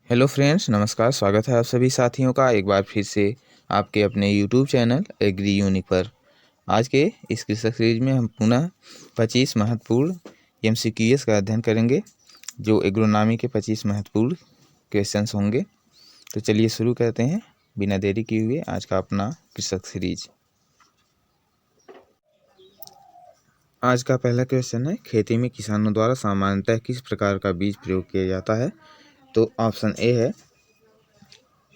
Hello friends, नमस्कार। स्वागत है आप सभी साथियों का एक बार फिर से आपके अपने यूट्यूब चैनल एग्री यूनिक पर। आज के इस कृषक सीरीज में हम पुनः 25 महत्वपूर्ण एमसीक्यूएस का अध्ययन करेंगे, जो एग्रोनॉमी के 25 महत्वपूर्ण क्वेश्चंस होंगे। तो चलिए शुरू करते हैं बिना देरी किए हुए आज का अपना कृषक सीरीज। आज का पहला क्वेश्चन है, खेती में किसानों द्वारा सामान्यतः किस प्रकार का बीज प्रयोग किया जाता है। तो ऑप्शन ए है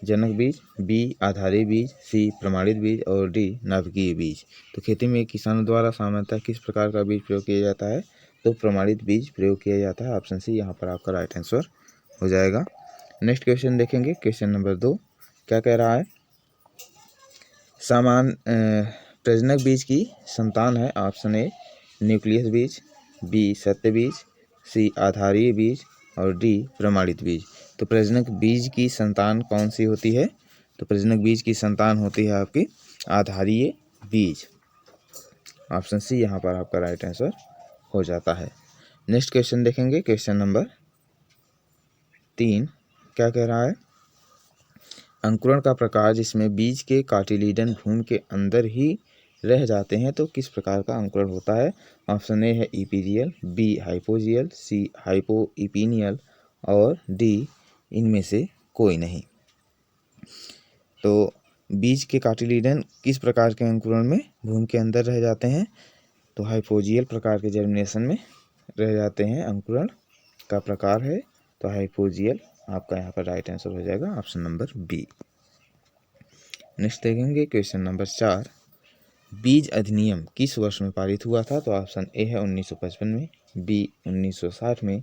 जनक बीज, बी आधारी बीज, सी प्रमाणित बीज और डी नाभिकीय बीज। तो खेती में किसानों द्वारा सामान्यतः किस प्रकार का बीज प्रयोग किया जाता है। तो प्रमाणित बीज प्रयोग किया जाता है। ऑप्शन सी यहाँ पर आपका राइट आंसर हो जाएगा। नेक्स्ट क्वेश्चन देखेंगे, क्वेश्चन नंबर 2 क्या कह रहा है। प्रजनक बीज की संतान है। ऑप्शन ए न्यूक्लियस बीज, बी सत्य बीज, सी आधारीय बीज और डी प्रमाणित बीज। तो प्रजनक बीज की संतान कौन सी होती है। तो प्रजनक बीज की संतान होती है आपकी आधारीय बीज। ऑप्शन सी यहाँ पर आपका राइट आंसर हो जाता है। नेक्स्ट क्वेश्चन देखेंगे, क्वेश्चन नंबर 3 क्या कह रहा है। अंकुरण का प्रकार जिसमें बीज के कार्टिलिडन भ्रूण के अंदर ही रह जाते हैं, तो किस प्रकार का अंकुरण होता है। ऑप्शन ए है इपीजियल, बी हाइपोजियल, सी हाइपोइपिनियल और डी इनमें से कोई नहीं। तो बीज के कार्टिलिडन किस प्रकार के अंकुरण में भ्रूण के अंदर रह जाते हैं। तो हाइपोजियल प्रकार के जर्मिनेशन में रह जाते हैं। अंकुरण का प्रकार है तो हाइपोजियल आपका यहाँ पर राइट आंसर हो जाएगा, ऑप्शन नंबर बी। नेक्स्ट देखेंगे, क्वेश्चन नंबर 4 बीज अधिनियम किस वर्ष में पारित हुआ था। तो ऑप्शन ए है 1955 में, बी 1960 में,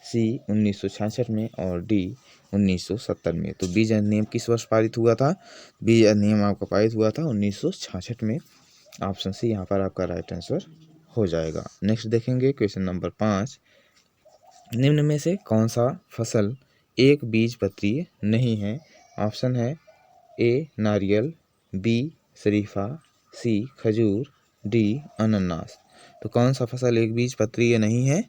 सी 1966 में और डी 1970 में। तो बीज अधिनियम किस वर्ष पारित हुआ था। बीज अधिनियम आपका पारित हुआ था 1966 में। ऑप्शन सी यहाँ पर आपका राइट आंसर हो जाएगा। नेक्स्ट देखेंगे, क्वेश्चन नंबर 5 निम्न में से कौन सा फसल एक बीजपत्रीय नहीं है। ऑप्शन है ए नारियल, बी शरीफा, सी खजूर, डी अनानास। तो कौन सा फसल एक बीजपत्रीय नहीं है।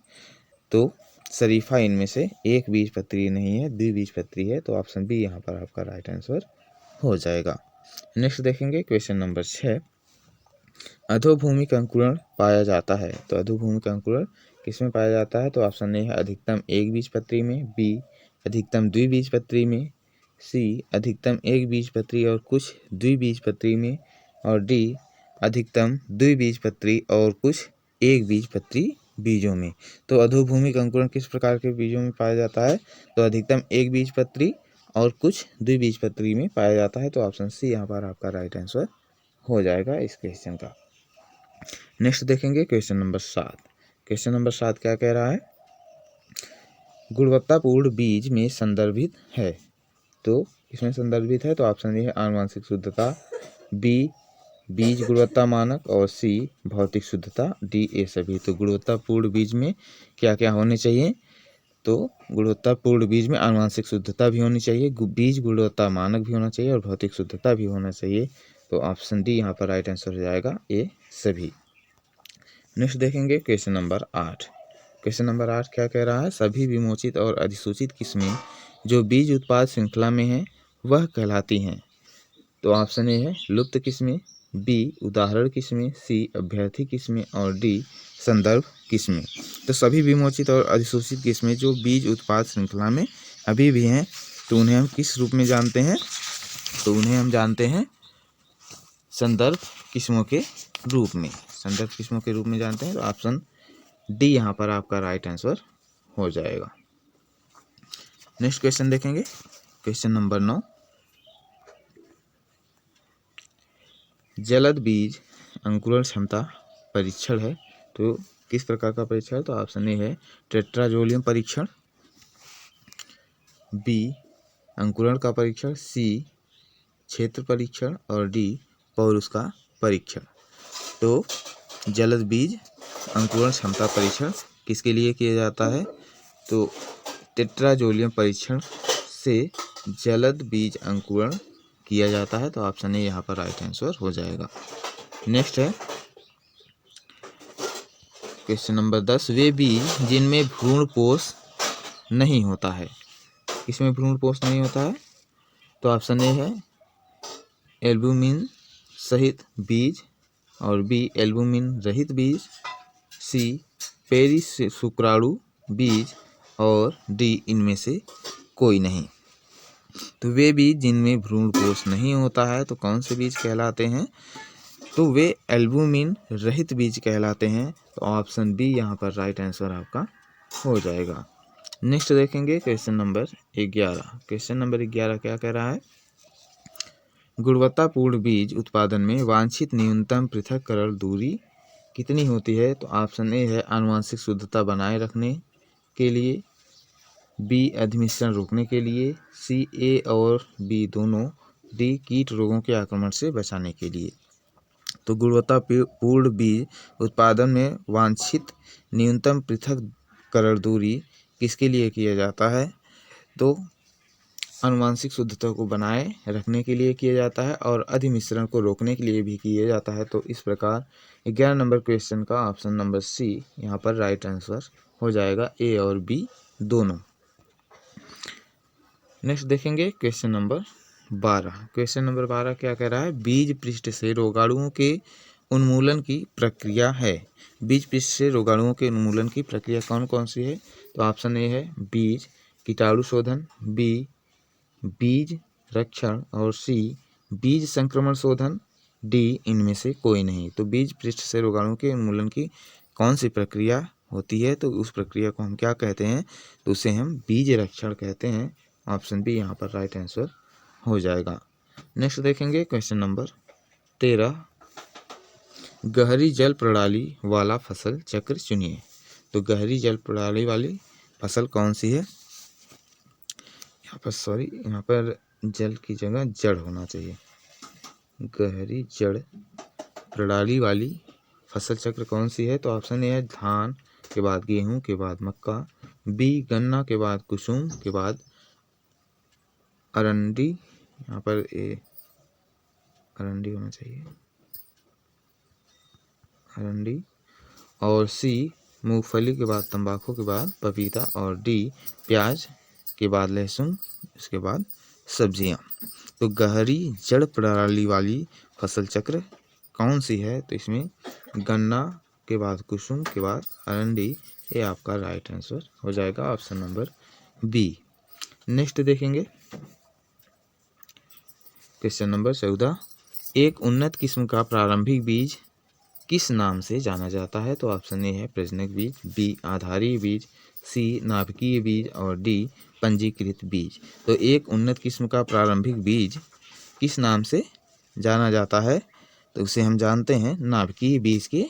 तो शरीफा इनमें से एक बीजपत्रीय नहीं है, द्विबीजपत्री है। तो ऑप्शन बी यहाँ पर आपका राइट आंसर हो जाएगा। नेक्स्ट देखेंगे, क्वेश्चन नंबर 6 अधोभूमिक अंकुरण पाया जाता है। तो अधोभूमिक अंकुरण किसमें पाया जाता है। तो ऑप्शन ए है अधिकतम एक बीजपत्री में, बी अधिकतम द्विबीजपत्री में, सी अधिकतम एक बीजपत्री और कुछ द्विबीजपत्री में और डी अधिकतम द्विबीजपत्री और कुछ एक बीजपत्री बीजों में। तो अधोभूमिक अंकुरण किस प्रकार के बीजों में पाया जाता है। तो अधिकतम एक बीजपत्री और कुछ द्विबीजपत्री में पाया जाता है। तो ऑप्शन सी यहाँ पर आपका राइट आंसर हो जाएगा इस क्वेश्चन का। नेक्स्ट देखेंगे, क्वेश्चन नंबर 7। क्वेश्चन नंबर 7 क्या कह रहा है। गुणवत्तापूर्ण बीज में संदर्भित है। तो इसमें संदर्भित है तो ऑप्शन ए है आनुवंशिक शुद्धता, बी बीज गुणवत्ता मानक और सी भौतिक शुद्धता, डी ए सभी। तो गुणवत्तापूर्ण बीज में क्या क्या होने चाहिए। तो गुणवत्तापूर्ण बीज में आनुवंशिक शुद्धता भी होनी चाहिए, बीज गुणवत्ता मानक भी होना चाहिए और भौतिक शुद्धता भी होना चाहिए। तो ऑप्शन डी यहाँ पर राइट आंसर हो जाएगा, ए सभी। नेक्स्ट देखेंगे, क्वेश्चन नंबर 8। क्वेश्चन नंबर 8 क्या कह रहा है। सभी विमोचित और अधिसूचित किस्में जो बीज उत्पाद श्रृंखला में हैं वह कहलाती हैं। तो ऑप्शन ए है लुप्त किस्में, बी उदाहरण किस्में, सी अभ्यर्थी किस्में और डी संदर्भ किस्में। तो सभी विमोचित और अधिसूचित किस्में जो बीज उत्पाद श्रृंखला में अभी भी हैं, तो उन्हें हम किस रूप में जानते हैं। तो उन्हें हम जानते हैं संदर्भ किस्मों के रूप में, संदर्भ किस्मों के रूप में जानते हैं। तो ऑप्शन डी यहाँ पर आपका राइट आंसर हो जाएगा। नेक्स्ट क्वेश्चन देखेंगे, क्वेश्चन नंबर 9 जलद बीज अंकुरण क्षमता परीक्षण है। तो किस प्रकार का परीक्षण। तो ऑप्शन ए है टेट्राजोलियम परीक्षण, बी अंकुरण का परीक्षण, सी क्षेत्र परीक्षण और डी पौरुष का परीक्षण। तो जलद बीज अंकुरण क्षमता परीक्षण किसके लिए किया जाता है। तो टेट्राजोलियम परीक्षण से जलद बीज अंकुरण किया जाता है। तो ऑप्शन ए यहाँ पर राइट आंसर हो जाएगा। नेक्स्ट है क्वेश्चन नंबर 10 वे बीज जिनमें भ्रूणपोष नहीं होता है। किसमें भ्रूणपोष नहीं होता है? तो ऑप्शन ए है एल्बुमिन सहित बीज, और बी एल्बुमिन रहित बीज, सी पेरिस शुक्राणु बीज, और डी इनमें से कोई नहीं। तो वे बीज जिनमें भ्रूणपोष नहीं होता है तो कौन से बीज कहलाते हैं? तो वे एल्बुमिन रहित बीज कहलाते हैं। तो ऑप्शन बी यहाँ पर राइट आंसर आपका हो जाएगा। नेक्स्ट देखेंगे क्वेश्चन नंबर 11। क्वेश्चन नंबर 11 क्या कह रहा है? गुणवत्तापूर्ण बीज उत्पादन में वांछित न्यूनतम पृथक्करण दूरी कितनी होती है? तो ऑप्शन ए है आनुवंशिक शुद्धता बनाए रखने के लिए, बी अधिमिश्रण रोकने के लिए, सी ए और बी दोनों, डी कीट रोगों के आक्रमण से बचाने के लिए। तो गुणवत्तापूर्ण बीज उत्पादन में वांछित न्यूनतम पृथक्करण दूरी किसके लिए किया जाता है? तो आनुवंशिक शुद्धता को बनाए रखने के लिए किया जाता है और अधिमिश्रण को रोकने के लिए भी किया जाता है। तो इस प्रकार 11 नंबर क्वेश्चन का ऑप्शन नंबर सी यहाँ पर राइट आंसर हो जाएगा, ए और बी दोनों। नेक्स्ट देखेंगे क्वेश्चन नंबर 12। क्वेश्चन नंबर 12 क्या कह रहा है? बीज पृष्ठ से रोगाणुओं के उन्मूलन की प्रक्रिया है। बीज पृष्ठ से रोगाणुओं के उन्मूलन की प्रक्रिया कौन कौन सी है? तो ऑप्शन ए है बीज कीटाणु शोधन, बी बीज रक्षण, और सी बीज संक्रमण शोधन, डी इनमें से कोई नहीं। तो बीज पृष्ठ से रोगाणुओं के उन्मूलन की कौन सी प्रक्रिया होती है? तो उस प्रक्रिया को हम क्या कहते हैं? तो उसे हम बीज रक्षण कहते हैं। ऑप्शन बी यहाँ पर राइट आंसर हो जाएगा। नेक्स्ट देखेंगे क्वेश्चन नंबर 13। गहरी जल प्रणाली वाला फसल चक्र चुनिए। तो गहरी जल प्रणाली वाली फसल कौन सी है? यहाँ पर जल की जगह जड़ होना चाहिए। गहरी जड़ प्रणाली वाली फसल चक्र कौन सी है? तो ऑप्शन ए है धान के बाद गेहूं के बाद मक्का, बी गन्ना के बाद कुसुम के बाद अरंडी, यहाँ पर ए अरंडी होना चाहिए, अरंडी, और सी मूंगफली के बाद तंबाकू के बाद पपीता, और डी प्याज के बाद लहसुन, इसके बाद सब्जियां। तो गहरी जड़ प्रणाली वाली फसल चक्र कौन सी है? तो इसमें गन्ना के बाद कुसुम के बाद अरंडी, ये आपका राइट आंसर हो जाएगा, ऑप्शन नंबर बी। नेक्स्ट देखेंगे क्वेश्चन नंबर 14। एक उन्नत किस्म का प्रारंभिक बीज किस नाम से जाना जाता है? तो ऑप्शन ए है प्रजनक बीज, बी आधारीय बीज, सी नाभिकीय बीज, और डी पंजीकृत बीज। तो एक उन्नत किस्म का प्रारंभिक बीज किस नाम से जाना जाता है? तो उसे हम जानते हैं नाभिकीय बीज के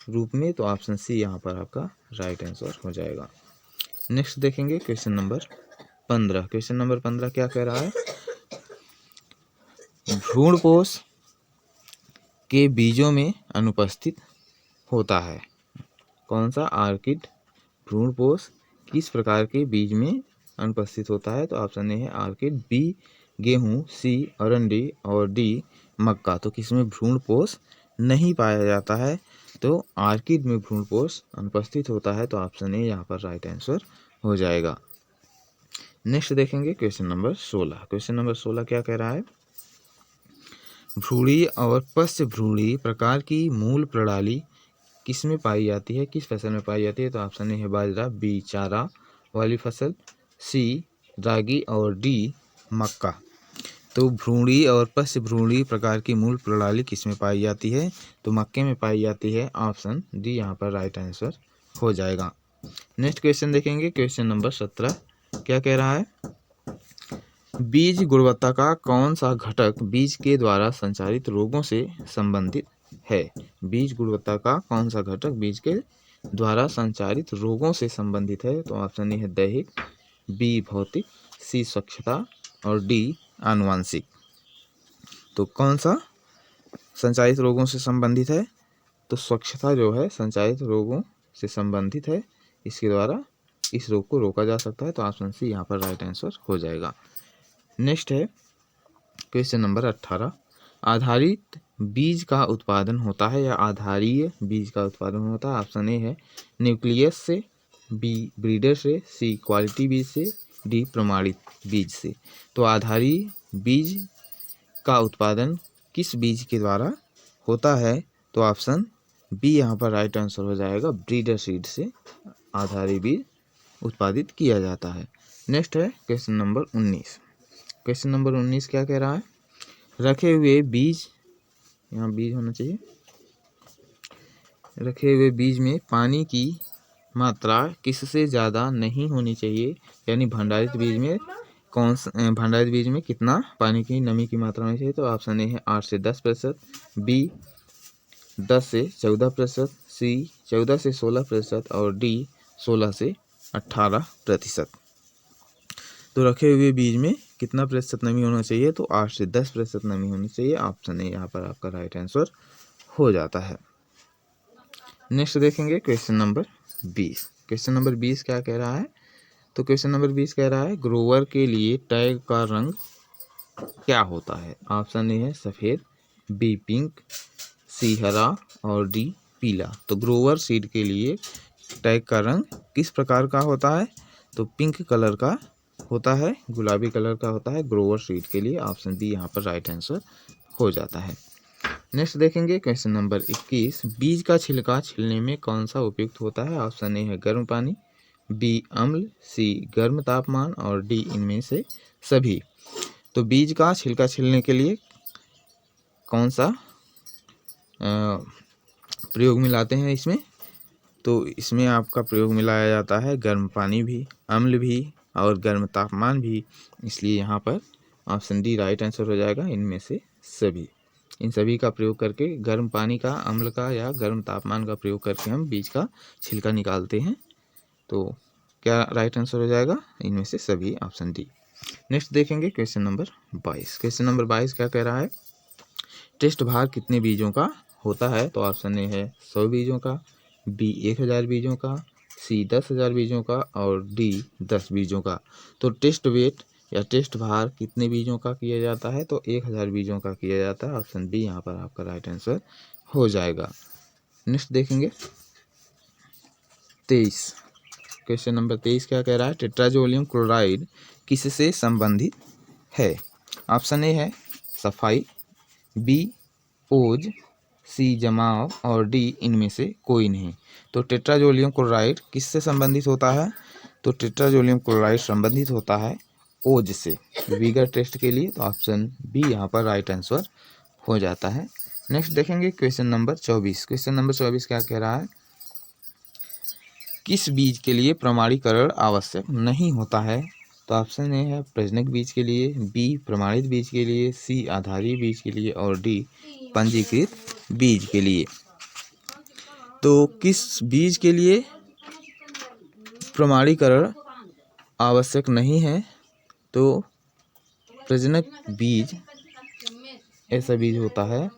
रूप में। तो ऑप्शन सी यहाँ पर आपका राइट आंसर हो जाएगा। नेक्स्ट देखेंगे क्वेश्चन नंबर 15। क्वेश्चन नंबर 15 क्या कह रहा है? भ्रूणपोष के बीजों में अनुपस्थित होता है। कौन सा आर्किड भ्रूणपोष किस प्रकार के बीज में अनुपस्थित होता है? तो ऑप्शन ए है आर्किड, बी गेहूं, सी अरंडी, और डी मक्का। तो किसमें भ्रूणपोष नहीं पाया जाता है? तो आर्किड में भ्रूणपोष अनुपस्थित होता है। तो ऑप्शन ए यहाँ पर राइट आंसर हो जाएगा। नेक्स्ट देखेंगे क्वेश्चन नंबर 16। क्वेश्चन नंबर 16 क्या कह रहा है? भ्रूणी और पश्च भ्रूणी प्रकार की मूल प्रणाली किसमें पाई जाती है? किस फसल में पाई जाती है? तो ऑप्शन ए है बाजरा, बी चारा वाली फसल, सी रागी, और डी मक्का। तो भ्रूणी और पश्च भ्रूणी प्रकार की मूल प्रणाली किसमें पाई जाती है? तो मक्के में पाई जाती है। ऑप्शन डी यहाँ पर राइट आंसर हो जाएगा। नेक्स्ट क्वेश्चन देखेंगे क्वेश्चन नंबर 17 क्या कह रहा है? बीज गुणवत्ता का कौन सा घटक बीज के द्वारा संचारित रोगों से संबंधित है? बीज गुणवत्ता का कौन सा घटक बीज के द्वारा संचारित रोगों से संबंधित है? तो ऑप्शन ए है दैहिक, बी भौतिक, सी स्वच्छता, और डी आनुवांशिक। तो कौन सा संचारित रोगों से संबंधित है? तो स्वच्छता जो है संचारित रोगों से संबंधित है, इसके द्वारा इस रोग को रोका जा सकता है। तो ऑप्शन सी यहाँ पर राइट आंसर हो जाएगा। नेक्स्ट है क्वेश्चन नंबर 18। आधारित बीज का उत्पादन होता है या आधारीय बीज का उत्पादन होता है? ऑप्शन ए है न्यूक्लियस से, बी ब्रीडर से, सी क्वालिटी बीज से, डी प्रमाणित बीज से। तो आधारी बीज का उत्पादन किस बीज के द्वारा होता है? तो ऑप्शन बी यहाँ पर राइट आंसर हो जाएगा। ब्रीडर सीड से आधारी बीज उत्पादित किया जाता है। नेक्स्ट है क्वेश्चन नंबर 19। क्वेश्चन नंबर 19 क्या कह रहा है? रखे हुए बीज, यहाँ बीज होना चाहिए, रखे हुए बीज में पानी की मात्रा किससे ज़्यादा नहीं होनी चाहिए? यानी भंडारित बीज में भंडारित बीज में कितना पानी की नमी की मात्रा होनी चाहिए? तो ऑप्शन ए है 8 से 10%, बी 10 से 14%, सी 14 से 16% और डी 16 से 18%। तो रखे हुए बीज में कितना प्रतिशत नमी होना चाहिए? तो 8 से 10% नमी होनी चाहिए। ऑप्शन ए यहाँ पर आपका राइट आंसर हो जाता है। नेक्स्ट देखेंगे क्वेश्चन नंबर 20। क्वेश्चन नंबर 20 क्या कह रहा है? तो क्वेश्चन नंबर 20 कह रहा है ग्रोवर के लिए टैग का रंग क्या होता है? ऑप्शन ए है सफ़ेद, बी पिंक, सी हरा और डी पीला। तो ग्रोवर सीड के लिए टैग का रंग किस प्रकार का होता है? तो पिंक कलर का होता है, गुलाबी कलर का होता है ग्रोवर सीड के लिए। ऑप्शन बी यहाँ पर राइट आंसर हो जाता है। नेक्स्ट देखेंगे क्वेश्चन नंबर 21। बीज का छिलका छिलने में कौन सा उपयुक्त होता है? ऑप्शन ए है गर्म पानी, बी अम्ल, सी गर्म तापमान और डी इनमें से सभी। तो बीज का छिलका छिलने के लिए कौन सा प्रयोग मिलाते हैं इसमें? तो इसमें आपका प्रयोग मिलाया जाता है गर्म पानी भी, अम्ल भी और गर्म तापमान भी। इसलिए यहाँ पर ऑप्शन डी राइट आंसर हो जाएगा, इनमें से सभी। इन सभी का प्रयोग करके गर्म पानी का, अम्ल का या गर्म तापमान का प्रयोग करके हम बीज का छिलका निकालते हैं। तो क्या राइट आंसर हो जाएगा? इनमें से सभी, ऑप्शन डी। नेक्स्ट देखेंगे क्वेश्चन नंबर 22। क्वेश्चन नंबर 22 क्या कह रहा है? टेस्ट भार कितने बीजों का होता है? तो ऑप्शन ए है 100 बीजों का, बी 1000 बीजों का, सी 10,000 बीजों का और डी 10 बीजों का। तो टेस्ट वेट या टेस्ट भार कितने बीजों का किया जाता है? तो 1000 बीजों का किया जाता है। ऑप्शन बी यहाँ पर आपका राइट आंसर हो जाएगा। नेक्स्ट देखेंगे 23। क्वेश्चन नंबर 23 क्या कह रहा है? टेट्राजोलियम क्लोराइड किससे संबंधित है? ऑप्शन ए है सफाई, बी ओज, सी जमाव और डी इनमें से कोई नहीं। तो टेट्राजोलियम क्लोराइड किससे संबंधित होता है? तो टेट्राजोलियम क्लोराइड संबंधित होता है ओज से, विगर टेस्ट के लिए। तो ऑप्शन बी यहाँ पर राइट आंसर हो जाता है। नेक्स्ट देखेंगे क्वेश्चन नंबर 24। क्वेश्चन नंबर 24 क्या कह रहा है? किस बीज के लिए प्रमाणीकरण आवश्यक नहीं होता है? तो ऑप्शन ए है प्रजनक बीज के लिए, बी प्रमाणित बीज के लिए, सी आधारी बीज के लिए और डी पंजीकृत बीज के लिए। तो किस बीज के लिए प्रमाणीकरण आवश्यक नहीं है? तो प्रजनक बीज ऐसा बीज होता है।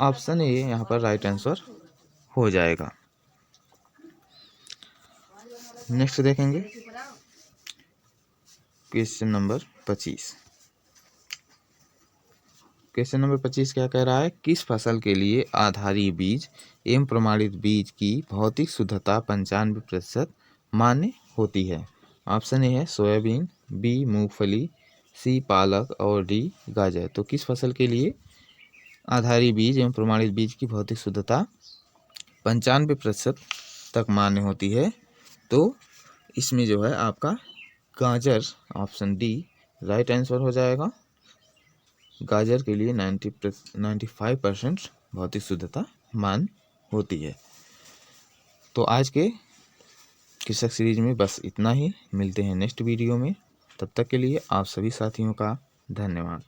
ऑप्शन ए यहाँ पर राइट आंसर हो जाएगा। नेक्स्ट देखेंगे क्वेश्चन नंबर 25। क्वेश्चन नंबर 25 क्या कह रहा है? किस फसल के लिए आधारी बीज एवं प्रमाणित बीज की भौतिक शुद्धता 95% मान्य होती है? ऑप्शन ए है सोयाबीन, बी मूंगफली, सी पालक और डी गाजर। तो किस फसल के लिए आधारी बीज एवं प्रमाणित बीज की भौतिक शुद्धता 95% तक मान्य होती है? तो इसमें जो है आपका गाजर, ऑप्शन डी राइट आंसर हो जाएगा। गाजर के लिए 95% भौतिक शुद्धता मान्य होती है। तो आज के कृषक सीरीज में बस इतना ही। मिलते हैं नेक्स्ट वीडियो में। तब तक के लिए आप सभी साथियों का धन्यवाद।